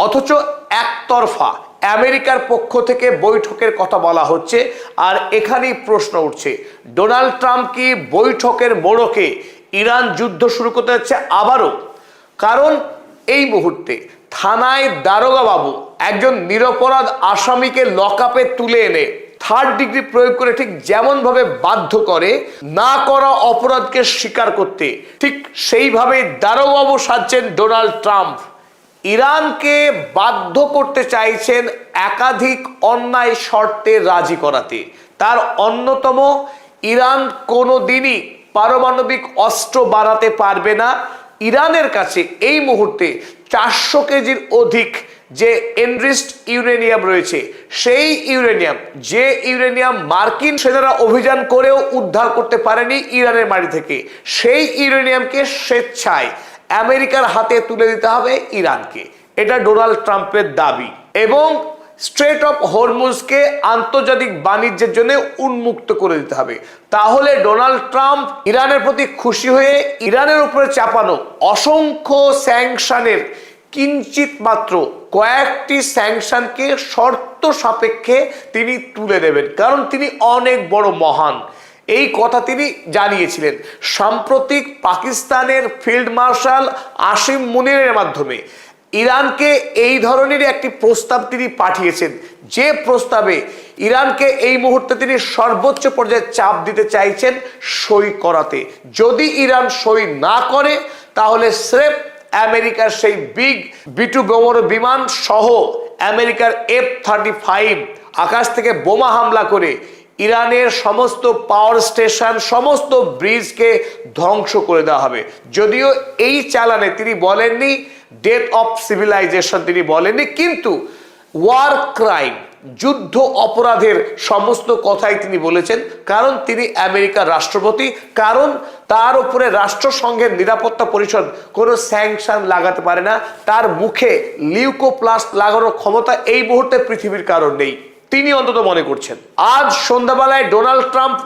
অথচ একতরফা আমেরিকার পক্ষ থেকে বৈঠকের কথা বলা হচ্ছে। আর এখানেই প্রশ্ন উঠছে, ডোনাল্ড ট্রাম্প কি বৈঠকের মোড়কে ইরান যুদ্ধ শুরু করতে যাচ্ছে আবারও? কারণ এই মুহূর্তে থানায় দারোগা বাবু একজন নিরপরাধ আসামিকে লকআপে তুলে এনে থার্ড ডিগ্রি প্রয়োগ করে ঠিক যেমন ভাবে বাধ্য করে না করা অপরাধকে স্বীকার করতে, ঠিক সেইভাবে দারোগা বাবু সাজছেন ডোনাল্ড ট্রাম্প। ইরানকে বাধ্য করতে চাইছেন একাধিক অন্যায় শর্তে রাজি করাতে। তার অন্যতম, ইরান কোনোদিনই পারমাণবিক অস্ত্র বানাতে পারবে না। ইরানের কাছে এই মুহূর্তে 400 কেজির অধিক যে এনরিচড ইউরেনিয়াম রয়েছে, সেই ইউরেনিয়াম, যে ইউরেনিয়াম মার্কিন সেনারা অভিযান করেও উদ্ধার করতে পারেনি ইরানের মাটি থেকে, সেই ইউরেনিয়ামকে স্বেচ্ছায় আমেরিকার হাতে তুলে দিতে হবে ইরানকে। এটা ডোনাল্ড ট্রাম্পের দাবি। এবং স্ট্রেট অফ হরমুজকে আন্তর্জাতিক বাণিজ্যের জন্য উন্মুক্ত করে দিতে হবে। তাহলে ডোনাল্ড ট্রাম্প ইরানের প্রতি খুশি হয়ে ইরানের উপরে চাপানো অসংখ্য স্যাংশনের কিঞ্চিত মাত্র কয়েকটি স্যাংশনকে শর্ত সাপেক্ষে তিনি তুলে দেবেন, কারণ তিনি অনেক বড় মহান। এই কথা তিনি জানিয়েছিলেন সাম্প্রতিক পাকিস্তানের ফিল্ড মার্শাল আসিম মুনিরের মাধ্যমে। ইরানকে এই ধরনের একটি প্রস্তাব তিনি পাঠিয়েছেন, যে প্রস্তাবে ইরানকে এই মুহূর্তে তিনি সর্বোচ্চ পর্যায়ে চাপ দিতে চাইছেন সই করাতে। যদি ইরান সই না করে তাহলে স্রেফ আমেরিকার সেই বিগ B-2 বোমারু বিমান সহ আমেরিকার F-35 আকাশ থেকে বোমা হামলা করে ইরানের সমস্ত পাওয়ার স্টেশন, সমস্ত ব্রিজকে ধ্বংস করে দেওয়া হবে। যদিও এই চালানে তিনি বলেননি ডেথ অফ সিভিলাইজেশন, তিনি বলেননি, কিন্তু ওয়ার ক্রাইম, যুদ্ধ অপরাধের সমস্ত কথাই তিনি বলেছেন। কারণ তিনি আমেরিকার রাষ্ট্রপতি, কারণ তার উপরে রাষ্ট্রসংঘের নিরাপত্তা পরিষদ কোনো স্যাংশন লাগাতে পারে না। তার মুখে লিউকোপ্লাস্ট লাগানোর ক্ষমতা এই মুহূর্তে পৃথিবীর কারণ নেই, তিনি অন্তত মনে করছেন। আজ সন্ধ্যাবেলায় ডোনাল্ড ট্রাম্প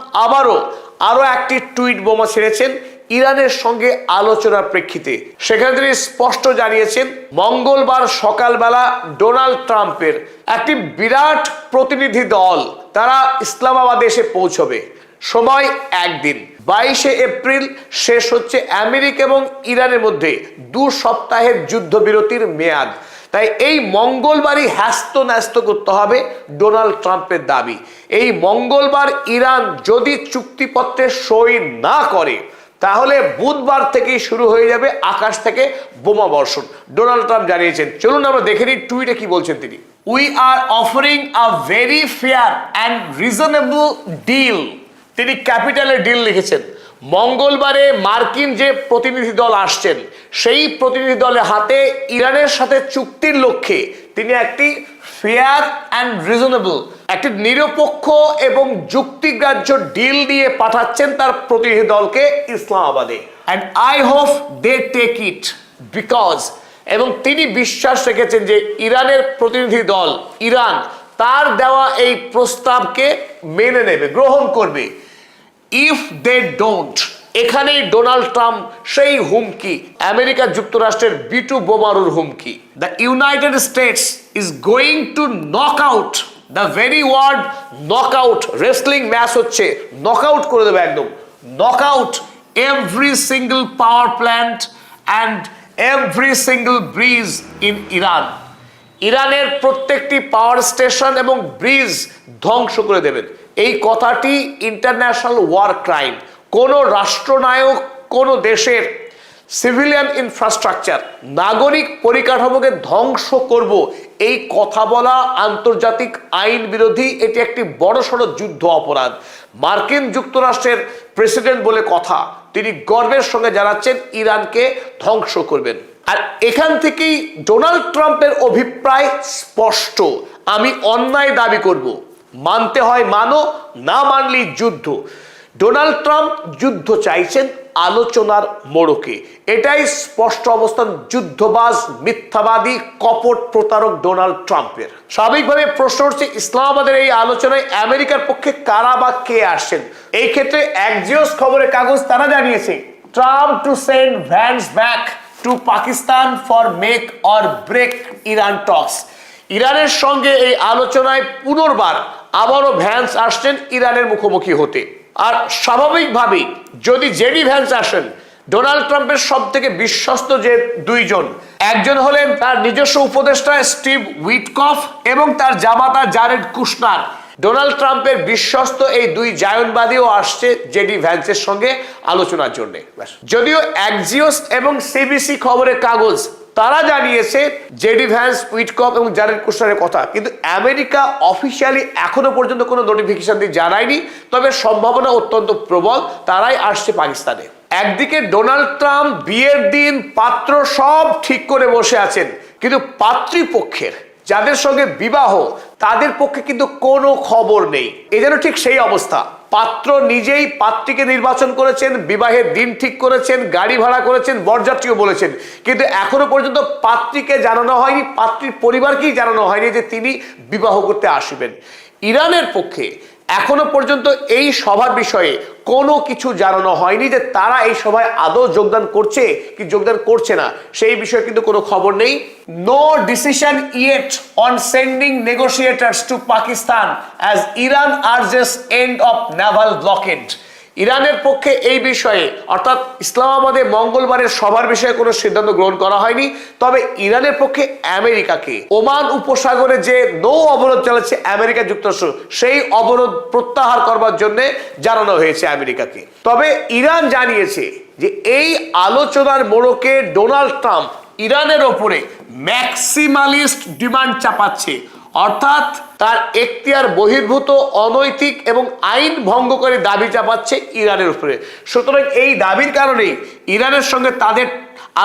আরো একটি টুইট বোমা ছেড়েছেন ইরানের সঙ্গে আলোচনার প্রেক্ষিতে। সেখানে তিনি স্পষ্ট জানিয়েছেন মঙ্গলবার সকালবেলা ডোনাল্ড ট্রাম্পের একটি বিরাট প্রতিনিধি দল তারা ইসলামাবাদে এসে পৌঁছবে। সময় একদিন, 22শে এপ্রিল শেষ হচ্ছে আমেরিকা এবং ইরানের মধ্যে 2 সপ্তাহের যুদ্ধবিরতির মেয়াদ। তাই এই মঙ্গলবারই হ্যাস্ত ন্যস্ত করতে হবে ডোনাল্ড ট্রাম্পের দাবি। এই মঙ্গলবার ইরান যদি চুক্তিপত্রে সই না করে তাহলে বুধবার থেকেই শুরু হয়ে যাবে আকাশ থেকে বোমা বর্ষণ, ডোনাল্ড ট্রাম্প জানিয়েছেন। চলুন আমরা দেখে নিই টুইটে কি বলছেন তিনি। We are offering a very fair and reasonable deal. তিনি ক্যাপিটালে ডিল লিখেছেন। মঙ্গলবারে মার্কিন যে প্রতিনিধি দল আসছেন, সেই প্রতিনিধি দলের হাতে ইরানের সাথে চুক্তির লক্ষ্যে তিনি একটি ফেয়ার অ্যান্ড রিজনেবল, একটি নিরপেক্ষ এবং যুক্তিগ্রাহ্য ডিল দিয়ে পাঠাচ্ছেন তার প্রতিনিধি দলকে ইসলামাবাদে। And I hope they take it because, এবং তিনি বিশ্বাস রেখেছেন যে ইরানের প্রতিনিধি দল, ইরান তার দেওয়া এই প্রস্তাবকে মেনে নেবে, গ্রহণ করবে। ইফ দে ডোন্ট, এখানেই ডোনাল্ড ট্রাম্প সেই হুমকি, আমেরিকা যুক্তরাষ্ট্রের B-2 বোমারুর হুমকি। The United States is going to knock out, the very word knock out, wrestling match হচ্ছে, নক আউট করে দেবে একদম, knock out every single power plant and every single bridge in Iran. ইরানের প্রত্যেকটি power station এবং bridge ধ্বংস করে দেবেন। এই কথাটি ইন্টারন্যাশনাল ওয়ার ক্রাইম। কোনো রাষ্ট্রনায়ক, কোনো দেশের সিভিলিয়ান ইনফ্রাস্ট্রাকচার, নাগরিক পরিকাঠামোকে ধ্বংস করব, এই কথা বলা আন্তর্জাতিক আইন বিরোধী। এটি একটি বড়সড় যুদ্ধ অপরাধ। মার্কিন যুক্তরাষ্ট্রের প্রেসিডেন্ট বলে কথা, তিনি গর্বের সঙ্গে জানাচ্ছেন ইরানকে ধ্বংস করবেন। আর এখান থেকেই ডোনাল্ড ট্রাম্পের অভিপ্রায় স্পষ্ট, আমি অন্যায় দাবি করব, মানতে হয় মানো, না মানলেই যুদ্ধ। ডোনাল্ড ট্রাম্প যুদ্ধ চাইছেন আলোচনার মোড়কে, এটাই স্পষ্ট অবস্থান যুদ্ধবাজ, মিথ্যাবাদী, কপট প্রতারক ডোনাল্ড ট্রাম্পের। স্বাভাবিকভাবে প্রশ্ন উঠছে ইসলামাবাদের এই আলোচনায় আমেরিকার পক্ষে কারা বা কে আসছেন। এই ক্ষেত্রে অ্যাক্সিওস খবরের কাগজ তারা জানিয়েছে Trump to send Vance back to Pakistan for make or break Iran talks. ইরানের সঙ্গে এই আলোচনায় পুনর্বার আবারও ভ্যান্স আসছেন ইরানের মুখোমুখি হতে। আর স্বাভাবিকভাবেই যদি জেডি ভ্যান্স আসেন, ডোনাল্ড ট্রাম্পের সব থেকে বিশ্বস্ত যে দুইজন, একজন হলেন তার নিজস্ব উপদেষ্টা স্টিভ উইটকফ এবং তার জামাতা জারেড কুশনার। ডোনাল্ড ট্রাম্পের বিশ্বস্ত এই দুই জায়নবাদীও আসছে জেডি ভ্যান্সের সঙ্গে আলোচনার জন্য। যদিও অ্যাক্সিওস এবং সিবিসি খবরের কাগজ তারা জানিয়েছে জেডি ভ্যান্স, উইটকফ এবং জারেড কুশনারের কথা, কিন্তু আমেরিকা অফিসিয়ালি এখনো পর্যন্ত কোনো নোটিফিকেশন দিয়ে জানায়নি। তবে সম্ভাবনা অত্যন্ত প্রবল তারাই আসছে পাকিস্তানে। একদিকে ডোনাল্ড ট্রাম্প বিয়ের দিন পাত্র সব ঠিক করে বসে আছেন, কিন্তু পাত্রীপক্ষের যাদের সঙ্গে বিবাহ তাদের পক্ষে কিন্তু কোনো খবর নেই। এ যেন ঠিক সেই অবস্থা। পাত্র নিজেই পাত্রীকে নির্বাচন করেছেন, বিবাহের দিন ঠিক করেছেন, গাড়ি ভাড়া করেছেন, বরযাত্রীও বলেছেন, কিন্তু এখনো পর্যন্ত পাত্রীকে জানানো হয়নি, পাত্রীর পরিবারকেই জানানো হয়নি যে তিনি বিবাহ করতে আসবেন। ইরানের পক্ষে এখনো পর্যন্ত এই সভার বিষয়ে কোনো কিছু জানানো হয়নি যে তারা এই সভায় আদৌ যোগদান করছে কি যোগদান করছে না, সেই বিষয়ে কিন্তু কোনো খবর নেই। No decision yet on sending negotiators to Pakistan as Iran urges end of naval blockade. ইরানের পক্ষে এই বিষয়ে অর্থাৎ ইসলামাবাদে মঙ্গলবারের সভার বিষয়ে কোনো সিদ্ধান্ত গ্রহণ করা হয়নি। তবে ইরানের পক্ষে আমেরিকাকে ওমান উপসাগরে যে নৌ অবরোধ চালাচ্ছে আমেরিকা যুক্তরাষ্ট্র, সেই অবরোধ প্রত্যাহার করবার জন্য জানানো হয়েছে আমেরিকাকে। তবে ইরান জানিয়েছে যে এই আলোচনার মোড়কে ডোনাল্ড ট্রাম্প ইরানের ওপরে ম্যাক্সিমালিস্ট ডিমান্ড চাপাচ্ছে, অর্থাৎ তার এখতিয়ার বহির্ভূত, অনৈতিক এবং আইন ভঙ্গকারী দাবি চাপাচ্ছে ইরানের উপরে। সুতরাং এই দাবির কারণেই ইরানের সঙ্গে তাদের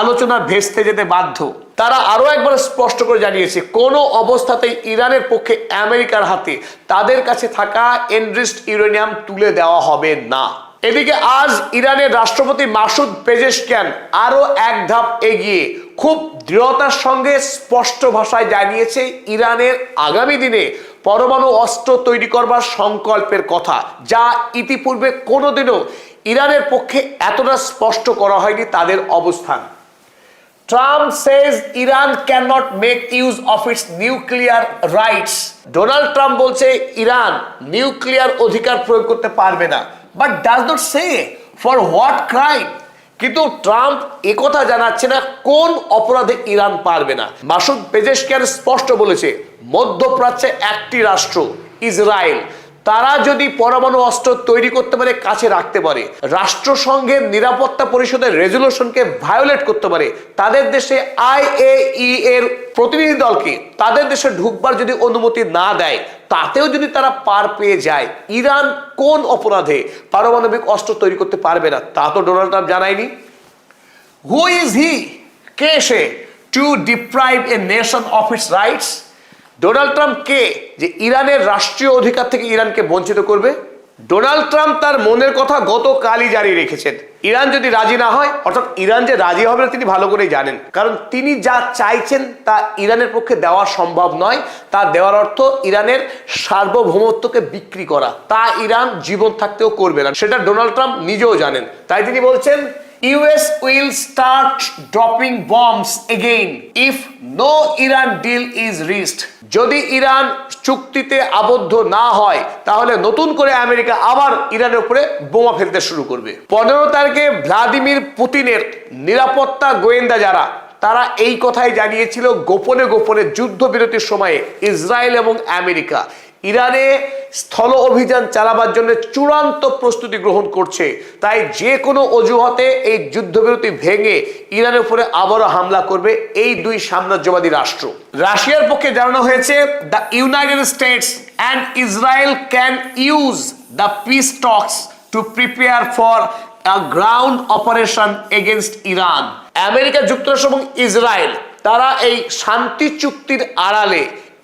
আলোচনা ভেস্তে যেতে বাধ্য। তারা আরো একবার স্পষ্ট করে জানিয়েছে কোনো অবস্থাতেই ইরানের পক্ষে আমেরিকার হাতে তাদের কাছে থাকা এনরিচড ইউরেনিয়াম তুলে দেওয়া হবে না। এদিকে আজ ইরানের রাষ্ট্রপতি মাসুদ পেজেশকিয়ান আরো এক ধাপ এগিয়ে খুব দৃঢ়তার সঙ্গে স্পষ্ট ভাষায় জানিয়েছে ইরানের আগামী দিনে পরমাণু অস্ত্র তৈরি করবার সংকল্পের কথা, যা ইতিপূর্বে কোনোদিনও ইরানের পক্ষে এতটা স্পষ্ট করা হয়নি তাদের অবস্থান। Trump says Iran cannot make use of its nuclear rights. Donald Trump বলছে ইরান নিউক্লিয়ার অধিকার প্রয়োগ করতে পারবে না, but does not say for what crime. কিন্তু ট্রাম্প একথা জানাচ্ছে না কোন অপরাধে ইরান পারবে না। মাসুদ পেজেশকিয়ান স্পষ্ট বলেছে মধ্যপ্রাচ্যে একটি রাষ্ট্র ইসরায়েল, তারা যদি পরমাণু অস্ত্র তৈরি করতে পারে, কাছে রাখতে পারে, রাষ্ট্রসংঘের নিরাপত্তা পরিষদের রেজুলেশনকে ভায়োলেট করতে পারে, তাদের দেশে IAEA এর প্রতিনিধি দলকে তাদের দেশে ঢুকবার যদি অনুমতি না দেয়, তাতেও যদি তারা পার পেয়ে যায়, ইরান কোন অপরাধে পারমাণবিক অস্ত্র তৈরি করতে পারবে না তা তো ডোনাল্ড ট্রাম্প জানায়নি। হু ইজ হি, কে সে, to deprive a nation of its rights? Donald Trump কে যে ইরানের রাষ্ট্রীয় অধিকার থেকে ইরানকে বঞ্চিত করবে? ডোনাল্ড ট্রাম্প তার মনের কথা গতকালই জারি রেখেছেন। ইরান যদি রাজি না হয়, অর্থাৎ ইরান যে রাজি হবে না তিনি ভালো করেই জানেন, কারণ তিনি যা চাইছেন তা ইরানের পক্ষে দেওয়া সম্ভব নয়। তা দেওয়ার অর্থ ইরানের সার্বভৌমত্বকে বিক্রি করা, তা ইরান জীবন থাকতেও করবে না, সেটা ডোনাল্ড ট্রাম্প নিজেও জানেন। তাই তিনি বলছেন US will start dropping bombs again if no Iran deal is reached. যদি ইরান চুক্তিতে আবদ্ধ না হয় তাহলে নতুন করে আমেরিকা আবার ইরানের উপরে বোমা ফেলতে শুরু করবে। 15 তারিখে ভ্লাদিমির পুতিনের নিরাপত্তা গোয়েন্দা যারা, তারা এই কথাই জানিয়েছিল গোপনে গোপনে যুদ্ধবিরতির সময়ে ইসরায়েল এবং আমেরিকা ইরানে স্থল অভিযান চালাবার জন্য চূড়ান্ত প্রস্তুতি গ্রহণ করছে। তাই যে কোনো অজুহাতে এই যুদ্ধবিরতি ভেঙে ইরানের উপরে আবারও হামলা করবে এই দুই সাম্রাজ্যবাদী রাষ্ট্র। রাশিয়ার পক্ষে জানানো হয়েছে the United states and Israel can use the piece talks to prepare for a ground operation against Iran. America যুক্তরাষ্ট্র এবং ইসরায়েল তারা এই শান্তি চুক্তির আড়ালে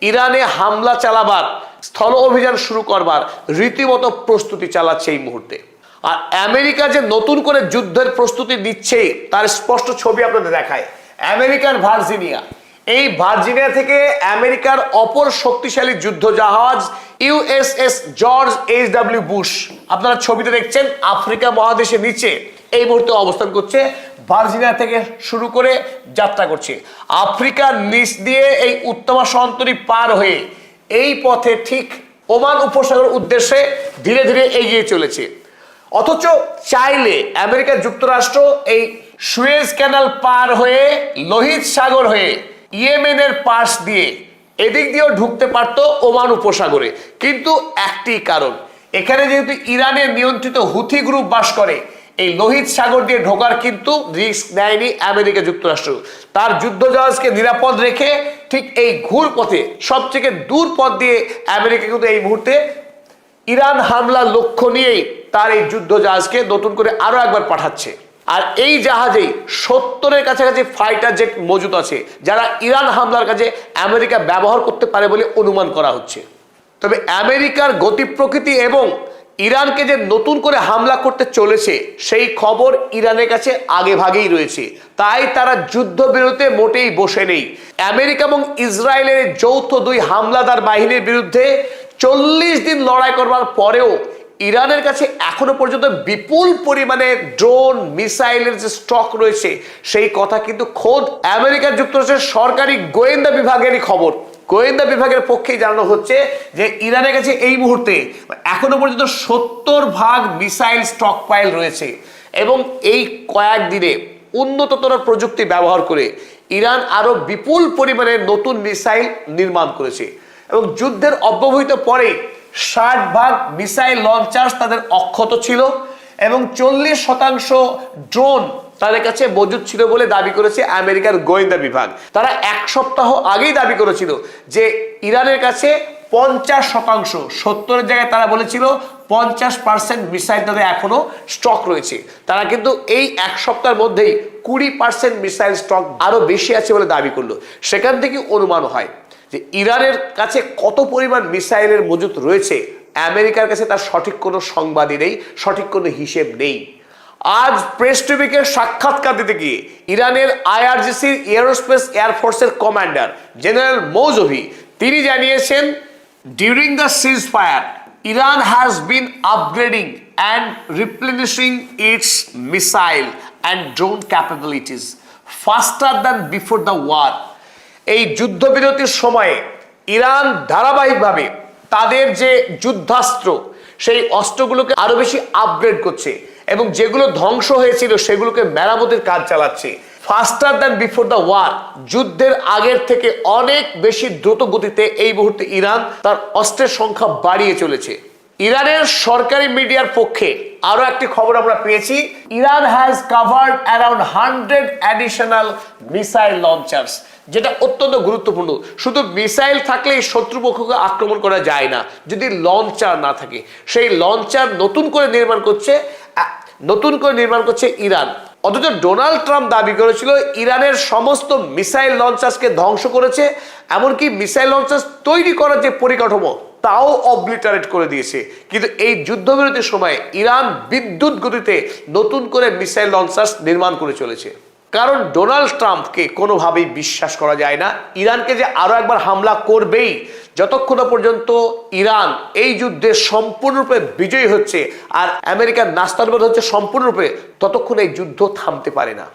ইরানে হামলা চালাবার, স্থল অভিযান শুরু করবার রীতিমতো প্রস্তুতি চালাচ্ছে এই মুহূর্তে। আর আমেরিকা যে নতুন করে যুদ্ধের প্রস্তুতি নিচ্ছে তার স্পষ্ট ছবি আপনাদের দেখায়। আমেরিকার ভার্জিনিয়া, এই ভার্জিনিয়া থেকে আমেরিকার অপর শক্তিশালী যুদ্ধ জাহাজ USS জর্জ H.W. বুশ, আপনারা ছবিতে দেখছেন আফ্রিকা মহাদেশের নিচে এই মুহূর্তে অবস্থান করছে ভার্জিনিয়া থেকে শুরু করে যাত্রা করছে। আফ্রিকার নিচ দিয়ে এই উত্তর মহাসাগরী পার হয়ে এই পথে ঠিক ওমান উপসাগর উদ্দেশ্যে ধীরে ধীরে এগিয়ে চলেছে। অথচ চাইলে আমেরিকা যুক্তরাষ্ট্র এই সুয়েজ ক্যানাল পার হয়ে লোহিত সাগর হয়ে ইয়েমেনের পাশ দিয়ে এদিক দিয়েও ঢুকতে পারত ওমান উপসাগরে, কিন্তু একটি কারণ, এখানে যেহেতু ইরানের নিয়ন্ত্রিত হুথি গ্রুপ বাস করে, এই লোহিত সাগর দিয়ে ঢোকার কিন্তু রিস্ক নেয়নি আমেরিকা যুক্তরাষ্ট্র। তার যুদ্ধজাহাজকে নিরাপদ রেখে ঠিক এই ঘুর পথে সবথেকে দূর পথ দিয়ে আমেরিকা কিন্তু এই মুহূর্তে ইরান হামলার লক্ষ্য নিয়েই তার এই যুদ্ধজাহাজকে নতুন করে আরো একবার পাঠাচ্ছে। আর এই জাহাজেই 70-এর কাছাকাছি ফাইটার জেট মজুদ আছে, যারা ইরান হামলার কাজে আমেরিকা ব্যবহার করতে পারে বলে অনুমান করা হচ্ছে। তবে আমেরিকার গতি প্রকৃতি এবং ইরানকে যে নতুন করে হামলা করতে চলেছে সেই খবর ইরানের কাছে আগে ভাগেই রয়েছে, তাই তারা যুদ্ধবিরতিতে মোটেই বসে নেই। আমেরিকা এবং ইসরায়েলের যৌথ দুই হামলাদার বাহিনীর বিরুদ্ধে 40 দিন লড়াই করবার পরেও ইরানের কাছে এখনো পর্যন্ত বিপুল পরিমাণে ড্রোন মিসাইলের যে স্টক রয়েছে সেই কথা কিন্তু খোদ আমেরিকা যুক্তরাষ্ট্রের সরকারি গোয়েন্দা বিভাগেরই খবর। গোয়েন্দা বিভাগের পক্ষেই জানানো হচ্ছে যে ইরানের কাছে এই মুহূর্তে এখনো পর্যন্ত 70 ভাগ মিসাইল স্টক পাইল রয়েছে এবং এই কয়েকদিনে উন্নততর প্রযুক্তি ব্যবহার করে ইরান আরো বিপুল পরিমাণে নতুন মিসাইল নির্মাণ করেছে এবং যুদ্ধের অব্যবহিত পরে 60 ভাগ মিসাইল লঞ্চার্স তাদের অক্ষত ছিল এবং 40% ড্রোন তাদের কাছে মজুদ ছিল বলে দাবি করেছে আমেরিকার গোয়েন্দা বিভাগ। তারা এক সপ্তাহ আগেই দাবি করেছিল যে ইরানের কাছে 50%, 70-এর জায়গায় তারা বলেছিল 50% মিসাইল তাদের এখনো স্টক রয়েছে। তারা কিন্তু এই এক সপ্তাহের মধ্যেই 20% মিসাইল স্টক আরো বেশি আছে বলে দাবি করলো। সেখান থেকে অনুমান হয় যে ইরানের কাছে কত পরিমাণ মিসাইলের মজুদ রয়েছে আমেরিকার কাছে তার সঠিক কোনো সংবাদই নেই, সঠিক কোনো হিসেব নেই। আজ প্রেস টিভিকে সাক্ষাৎকার দিতে গিয়ে ইরানের আইআরজিসির এয়ারোস্পেস এয়ারফোর্সের কমান্ডার জেনারেল মৌজভি তিনি জানিয়েছেন, during the ceasefire Iran has been upgrading and replenishing its missile and drone capabilities faster than before the war. এই যুদ্ধবিরতির সময়ে ইরান ধারাবাহিকভাবে তাদের যে যুদ্ধাস্ত্র সেই অস্ত্রগুলোকে আরো বেশি আপগ্রেড করছে এবং যেগুলো ধ্বংস হয়েছিল সেগুলোকে মেরামতির কাজ চালাচ্ছে faster than before the war. যুদ্ধের আগের থেকে অনেক বেশি দ্রুত গতিতে এই মুহূর্তে ইরান তার অস্ত্রের সংখ্যা বাড়িয়ে চলেছে। ইরানের সরকারি মিডিয়ার পক্ষে আরো একটি খবর আমরা পেয়েছি, Iran has covered around 100 additional missile launchers, যেটা অত্যন্ত গুরুত্বপূর্ণ। শুধু মিসাইল থাকলেই শত্রুপক্ষকে আক্রমণ করা যায় না, যদি লঞ্চার না থাকে। সেই লঞ্চার নতুন করে নির্মাণ করছে ইরান। অথচ ডোনাল্ড ট্রাম্প দাবি করেছিল ইরানের সমস্ত মিসাইল লঞ্চার্সকে ধ্বংস করেছে, এমনকি মিসাইল লঞ্চার্স তৈরি করার যে পরিকাঠামো তাও অবলিটারেট করে দিয়েছে। কিন্তু এই যুদ্ধবিরতির সময় ইরান বিদ্যুৎ গতিতে নতুন করে মিসাইল লঞ্চার্স নির্মাণ করে চলেছে। কারণ ডোনাল্ড ট্রাম্পকে কোনোভাবেই বিশ্বাস করা যায় না, ইরানকে যে আরো একবার হামলা করবেই। যতক্ষণ পর্যন্ত ইরান এই যুদ্ধে সম্পূর্ণরূপে বিজয়ী হচ্ছে আর আমেরিকার নাস্তানাবুদ হচ্ছে সম্পূর্ণরূপে, ততক্ষণ এই যুদ্ধ থামতে পারে না।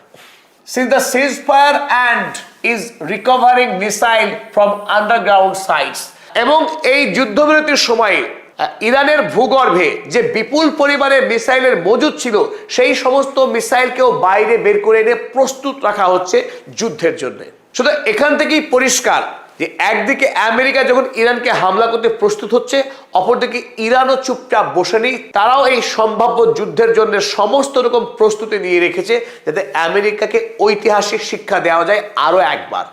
Since the ceasefire and is recovering missile from underground sites, এবং এই যুদ্ধবিরতির সময়ে ইরানের ভূগর্ভে যে বিপুল পরিমাণে মিসাইলের মজুদ ছিল সেই সমস্ত মিসাইলকেও বাইরে বের করে এনে প্রস্তুত রাখা হচ্ছে যুদ্ধের জন্য। শুধু এখান থেকেই পরিষ্কার যে একদিকে আমেরিকা যখন ইরানকে হামলা করতে প্রস্তুত হচ্ছে, অপরদিকে ইরানও চুপচাপ বসে নেই। তারাও এই সম্ভাব্য যুদ্ধের জন্য সমস্ত রকম প্রস্তুতি নিয়ে রেখেছে যাতে আমেরিকাকে ঐতিহাসিক শিক্ষা দেওয়া যায় আরো একবার।